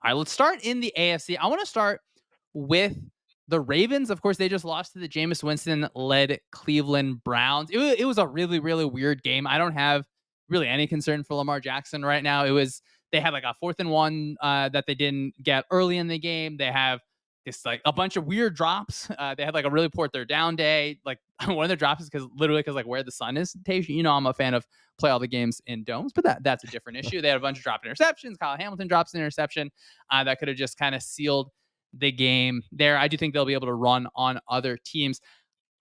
All right, let's start in the AFC. I want to start with the Ravens. Of course, they just lost to the Jameis Winston-led Cleveland Browns. It was a really, really weird game. I don't have really any concern for Lamar Jackson right now. They had like a 4th and 1 that they didn't get early in the game. They have this like a bunch of weird drops. They had like a really poor third down day. Like one of their drops is because like where the sun is. Tej, I'm a fan of play all the games in domes, but that's a different issue. They had a bunch of dropped interceptions. Kyle Hamilton drops an interception that could have just kind of sealed the game there. I do think they'll be able to run on other teams.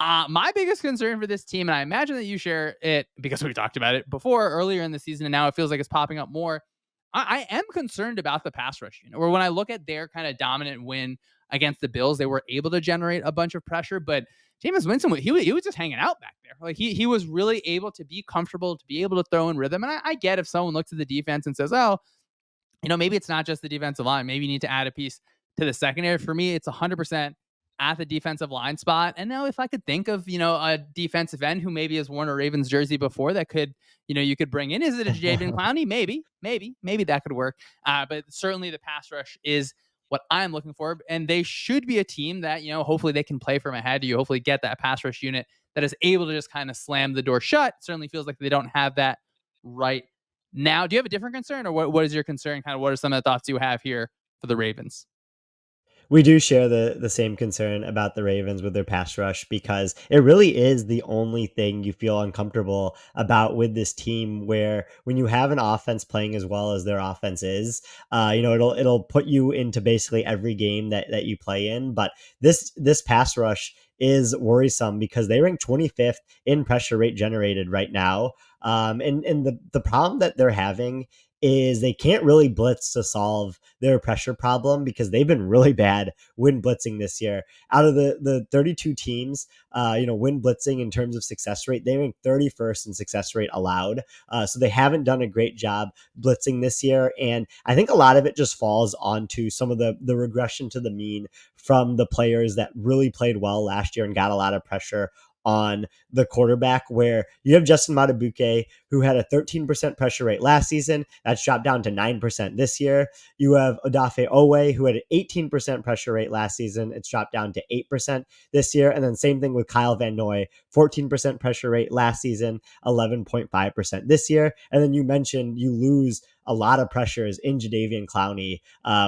My biggest concern for this team, and I imagine that you share it because we talked about it before earlier in the season, and now it feels like it's popping up more. I am concerned about the pass rush unit, where when I look at their kind of dominant win against the Bills, they were able to generate a bunch of pressure, but Jameis Winston, he was just hanging out back there. Like he was really able to be comfortable, to be able to throw in rhythm. And I get if someone looks at the defense and says, oh, maybe it's not just the defensive line. Maybe you need to add a piece to the secondary. For me, it's 100% at the defensive line spot. And now if I could think of, a defensive end who maybe has worn a Ravens jersey before that could, you could bring in, is it a Jadeveon Clowney? Maybe that could work. But certainly the pass rush is what I'm looking for. And they should be a team that, hopefully they can play from ahead. You hopefully get that pass rush unit that is able to just kind of slam the door shut. It certainly feels like they don't have that right now. Do you have a different concern, or what is your concern? Kind of what are some of the thoughts you have here for the Ravens? We do share the same concern about the Ravens with their pass rush because it really is the only thing you feel uncomfortable about with this team. Where when you have an offense playing as well as their offense is, it'll put you into basically every game that you play in. But this pass rush is worrisome because they rank 25th in pressure rate generated right now. And the problem that they're having is they can't really blitz to solve their pressure problem because they've been really bad when blitzing this year. Out of the 32 teams, when blitzing in terms of success rate, they rank 31st in success rate allowed. So they haven't done a great job blitzing this year. And I think a lot of it just falls onto some of the regression to the mean from the players that really played well last year and got a lot of pressure on the quarterback, where you have Justin Matabuke, who had a 13% pressure rate last season. That's dropped down to 9% this year. You have Odafe Owe, who had an 18% pressure rate last season. It's dropped down to 8% this year. And then same thing with Kyle Van Noy, 14% pressure rate last season, 11.5% this year. And then you mentioned you lose a lot of pressures in Jadeveon Clowney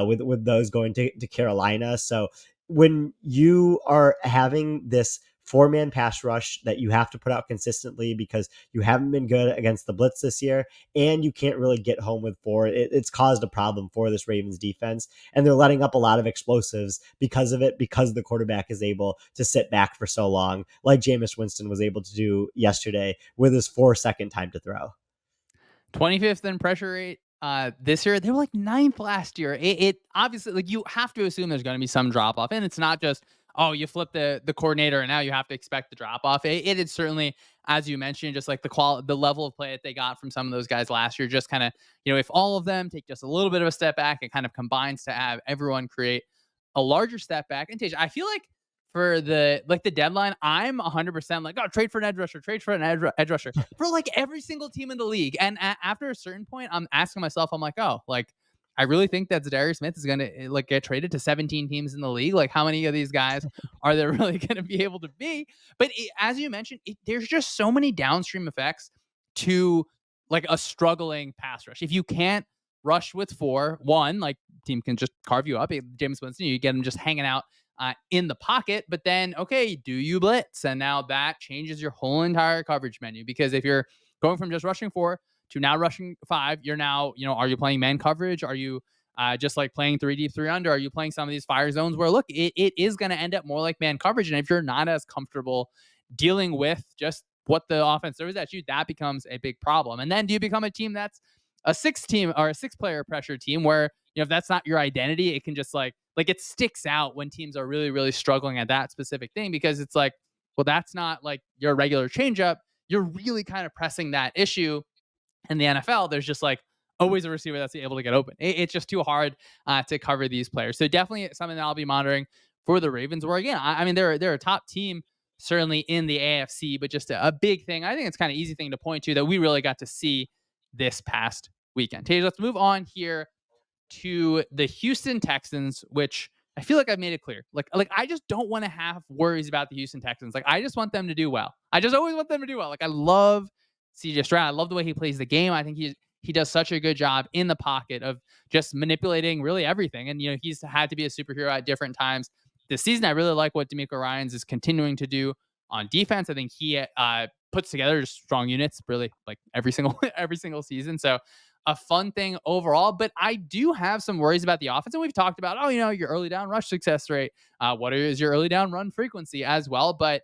with those going to Carolina. So when you are having this 4-man pass rush that you have to put out consistently because you haven't been good against the blitz this year, and you can't really get home with 4, it's caused a problem for this Ravens defense, and they're letting up a lot of explosives because of it, because the quarterback is able to sit back for so long, like Jameis Winston was able to do yesterday with his 4-second time to throw. 25th in pressure rate this year. They were like 9th last year. It obviously, like, you have to assume there's going to be some drop off, and it's not just, oh, you flip the coordinator and now you have to expect the drop off. It is certainly, as you mentioned, just like the level of play that they got from some of those guys last year. Just kind of, if all of them take just a little bit of a step back, it kind of combines to have everyone create a larger step back. And Tej, I feel like for the deadline, I'm 100% like, oh, trade for an edge rusher, trade for an edge rusher for like every single team in the league. And after a certain point, I'm asking myself, I'm like, oh, like, I really think that Zadarius Smith is going to like get traded to 17 teams in the league. Like, how many of these guys are there really going to be able to be? But as you mentioned, there's just so many downstream effects to like a struggling pass rush. If you can't rush with 4, one, like, team can just carve you up. James Winston, you get him just hanging out in the pocket. But then, okay, do you blitz? And now that changes your whole entire coverage menu, because if you're going from just rushing 4 to now rushing 5, you're now, are you playing man coverage? Are you just like playing 3 deep, 3 under? Are you playing some of these fire zones where, look, it is going to end up more like man coverage? And if you're not as comfortable dealing with just what the offense throws at you, that becomes a big problem. And then do you become a team that's a 6 team or a 6-player pressure team where, if that's not your identity, it can just like it sticks out when teams are really, really struggling at that specific thing, because it's like, well, that's not like your regular changeup. You're really kind of pressing that issue. In the NFL, there's just like always a receiver that's able to get open. It's just too hard to cover these players. So definitely something that I'll be monitoring for the Ravens, where again, I mean, they're a top team certainly in the AFC, but just a big thing. I think it's kind of easy thing to point to that we really got to see this past weekend. Tej, let's move on here to the Houston Texans, which I feel like I've made it clear. Like I just don't want to have worries about the Houston Texans. Like I just want them to do well. I just always want them to do well. Like I love CJ Stroud. I love the way he plays the game. I think he does such a good job in the pocket of just manipulating really everything. And he's had to be a superhero at different times this season. I really like what D'Amico Ryans is continuing to do on defense. I think he puts together just strong units really like every single every single season. So a fun thing overall. But I do have some worries about the offense. And we've talked about, your early down rush success rate. What is your early down run frequency as well? But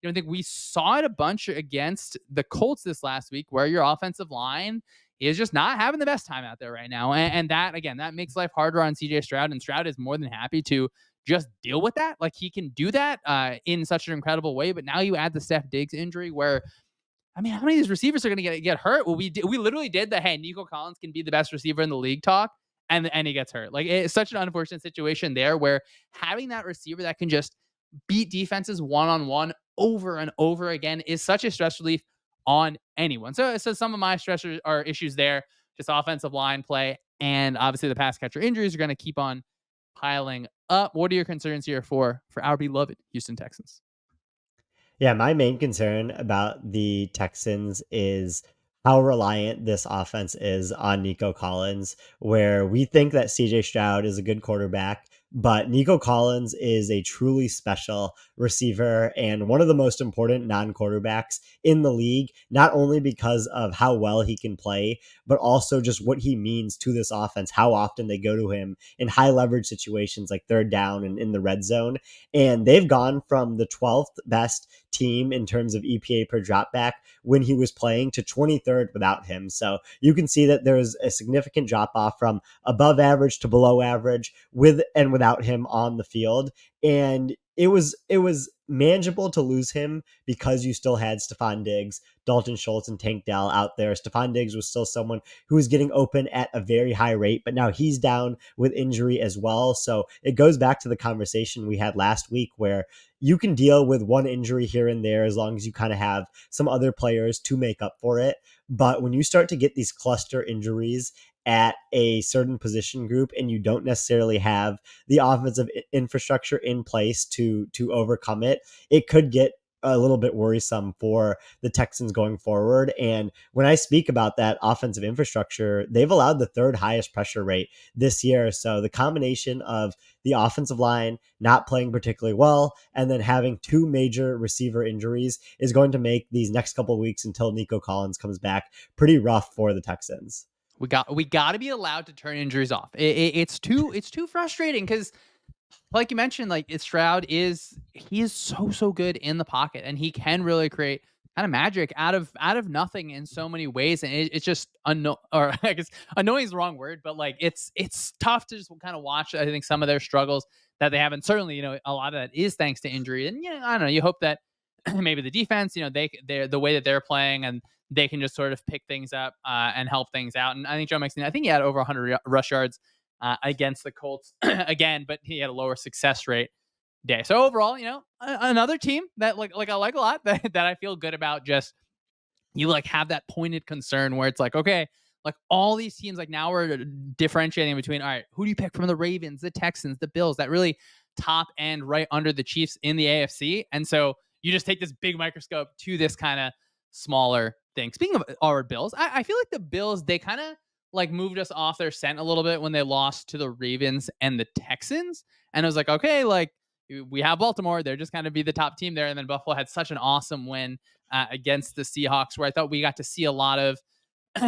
I think we saw it a bunch against the Colts this last week where your offensive line is just not having the best time out there right now. And that, again, that makes life harder on CJ Stroud. And Stroud is more than happy to just deal with that. Like he can do that in such an incredible way. But now you add the Steph Diggs injury where how many of these receivers are going to get hurt? Well, we literally did the hey, Nico Collins can be the best receiver in the league talk, and he gets hurt. Like it's such an unfortunate situation there where having that receiver that can just beat defenses one on one over and over again is such a stress relief on anyone. So some of my stressors are issues there, just offensive line play, and obviously the pass catcher injuries are going to keep on piling up. What are your concerns here for our beloved Houston Texans? Yeah, my main concern about the Texans is how reliant this offense is on Nico Collins, where we think that CJ Stroud is a good quarterback, but Nico Collins is a truly special receiver and one of the most important non quarterbacks in the league, not only because of how well he can play, but also just what he means to this offense, how often they go to him in high leverage situations like third down and in the red zone. And they've gone from the 12th best team in terms of EPA per dropback when he was playing to 23rd without him. So you can see that there's a significant drop off from above average to below average with and without him on the field. And it was manageable to lose him because you still had Stephon Diggs, Dalton Schultz, and Tank Dell out there. Stephon Diggs was still someone who was getting open at a very high rate, but now he's down with injury as well. So it goes back to the conversation we had last week where you can deal with one injury here and there as long as you kind of have some other players to make up for it. But when you start to get these cluster injuries at a certain position group and you don't necessarily have the offensive infrastructure in place to overcome it, it could get a little bit worrisome for the Texans going forward. And when I speak about that offensive infrastructure, they've allowed the third highest pressure rate this year. So the combination of the offensive line not playing particularly well and then having two major receiver injuries is going to make these next couple of weeks until Nico Collins comes back pretty rough for the Texans. We got to be allowed to turn injuries off. It's too frustrating because like you mentioned, like Stroud he is so good in the pocket, and he can really create kind of magic out of nothing in so many ways, and it's just or I guess annoying is the wrong word, but like it's tough to just kind of watch. I think some of their struggles that they have, and certainly a lot of that is thanks to injury, and I don't know. You hope that maybe the defense, they're the way that they're playing and they can just sort of pick things up and help things out. And I think Joe Mixon, I think he had over 100 rush yards against the Colts again, but he had a lower success rate day. So overall, another team that like I like a lot that I feel good about. Just you like have that pointed concern where it's like, okay, like all these teams, like now we're differentiating between, all right, who do you pick from the Ravens, the Texans, the Bills, that really top end right under the Chiefs in the AFC. And so you just take this big microscope to this kind of smaller thing. Speaking of our Bills, I feel like the Bills, they kind of like moved us off their scent a little bit when they lost to the Ravens and the Texans. And it was like, okay, like we have Baltimore, they're just kind of be the top team there. And then Buffalo had such an awesome win against the Seahawks, where I thought we got to see a lot of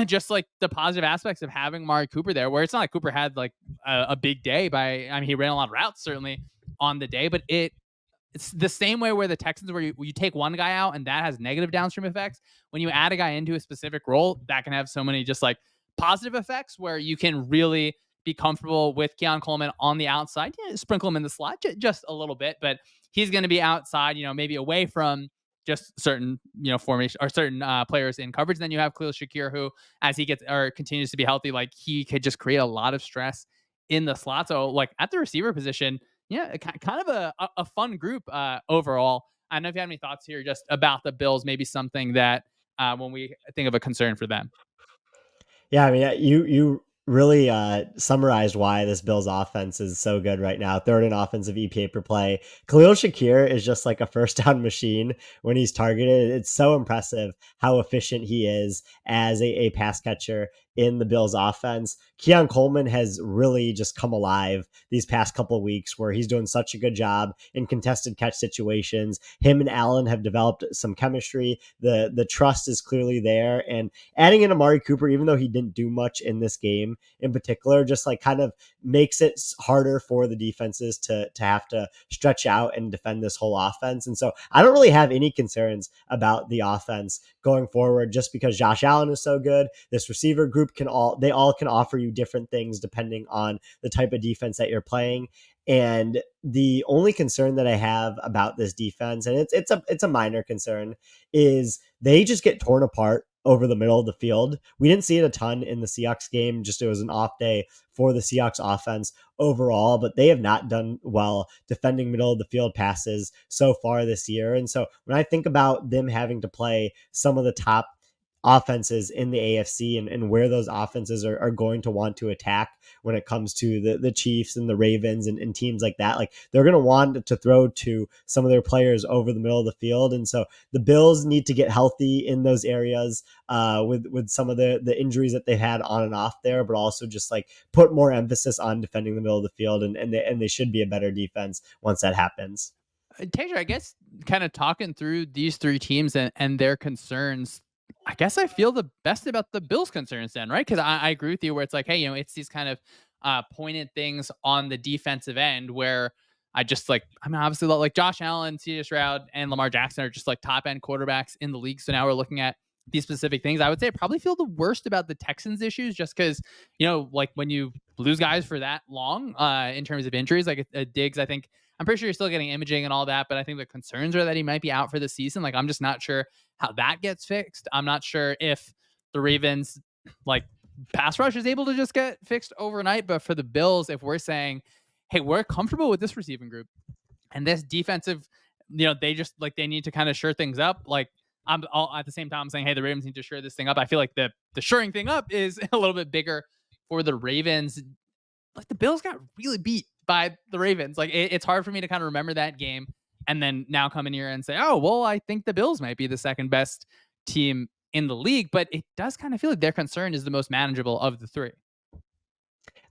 just like the positive aspects of having Mari Cooper there, where it's not like Cooper had like a big day I mean, he ran a lot of routes certainly on the day, but it's the same way where the Texans, where you take one guy out and that has negative downstream effects. When you add a guy into a specific role, that can have so many just like positive effects where you can really be comfortable with Keon Coleman on the outside. Yeah, sprinkle him in the slot just a little bit, but he's going to be outside, maybe away from just certain, formation or certain players in coverage. Then you have Khalil Shakir, who, as he gets or continues to be healthy, like he could just create a lot of stress in the slot. So, like at the receiver position, yeah, kind of a fun group overall. I don't know if you have any thoughts here just about the Bills, maybe something that when we think of a concern for them. Yeah, I mean, you really summarized why this Bills offense is so good right now. Third in offensive EPA per play. Khalil Shakir is just like a first down machine when he's targeted. It's so impressive how efficient he is as a pass catcher in the Bills offense. Keon Coleman has really just come alive these past couple of weeks where he's doing such a good job in contested catch situations. Him and Allen have developed some chemistry. The trust is clearly there. And adding in Amari Cooper, even though he didn't do much in this game in particular, just like kind of makes it harder for the defenses to have to stretch out and defend this whole offense. And so I don't really have any concerns about the offense going forward, just because Josh Allen is so good. This receiver group they all can offer you different things depending on the type of defense that you're playing. And the only concern that I have about this defense, and it's a minor concern, is they just get torn apart over the middle of the field. We didn't see it a ton in the Seahawks game. Just it was an off day for the Seahawks offense overall, but they have not done well defending middle of the field passes so far this year. And so when I think about them having to play some of the top offenses in the AFC, and where those offenses are going to want to attack when it comes to the Chiefs and the Ravens and teams like that. Like they're going to want to throw to some of their players over the middle of the field. And so the Bills need to get healthy in those areas with some of the injuries that they've had on and off there, but also just like put more emphasis on defending the middle of the field. And they should be a better defense once that happens. Tasia, I guess kind of talking through these three teams and their concerns, I guess I feel the best about the Bills' concerns then, right? Because I agree with you where it's like, hey, it's these kind of pointed things on the defensive end where I mean, obviously, like Josh Allen, CJ Stroud, and Lamar Jackson are just like top end quarterbacks in the league. So now we're looking at these specific things. I would say I probably feel the worst about the Texans' issues just because, like when you lose guys for that long in terms of injuries, like Diggs, I think I'm pretty sure you're still getting imaging and all that, but I think the concerns are that he might be out for the season. Like, I'm just not sure how that gets fixed. I'm not sure if the Ravens, like, pass rush is able to just get fixed overnight. But for the Bills, if we're saying, hey, we're comfortable with this receiving group and this defensive, they just like they need to kind of shore things up. Like, I'm all at the same time saying, hey, the Ravens need to shore this thing up. I feel like the shoring thing up is a little bit bigger for the Ravens. Like the Bills got really beat by the Ravens. Like it's hard for me to kind of remember that game and then now come in here and say, oh, well, I think the Bills might be the second best team in the league, but it does kind of feel like their concern is the most manageable of the three.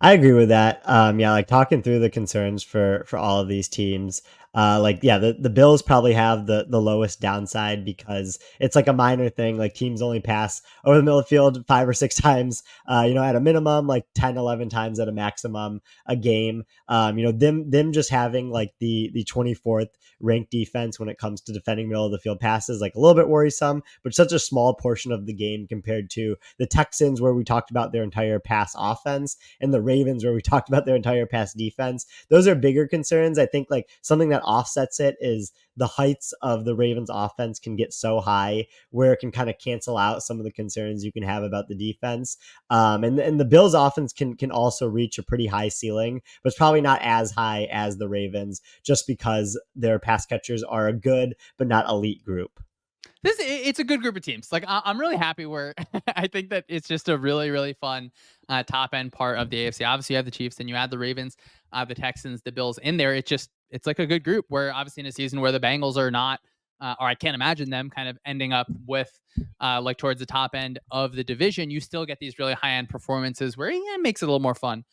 I agree with that. Yeah, like talking through the concerns for all of these teams. Like yeah, the Bills probably have the lowest downside because it's like a minor thing. Like teams only pass over the middle of the field 5 or 6 times, at a minimum, like 10, 11 times at a maximum a game. Them just having like the 24th ranked defense when it comes to defending middle of the field passes, like a little bit worrisome, but such a small portion of the game compared to the Texans, where we talked about their entire pass offense, and the Ravens, where we talked about their entire pass defense. Those are bigger concerns. I think like something that offsets it is the heights of the Ravens offense can get so high where it can kind of cancel out some of the concerns you can have about the defense. And the Bills offense can also reach a pretty high ceiling, but it's probably not as high as the Ravens just because their pass catchers are a good but not elite group. It's a good group of teams. Like I'm really happy where I think that it's just a really really fun top end part of the AFC. Obviously, you have the Chiefs, and you add the Ravens, the Texans, the Bills in there. It's like a good group. Where obviously in a season where the Bengals are not, or I can't imagine them kind of ending up with like towards the top end of the division, you still get these really high end performances where it makes it a little more fun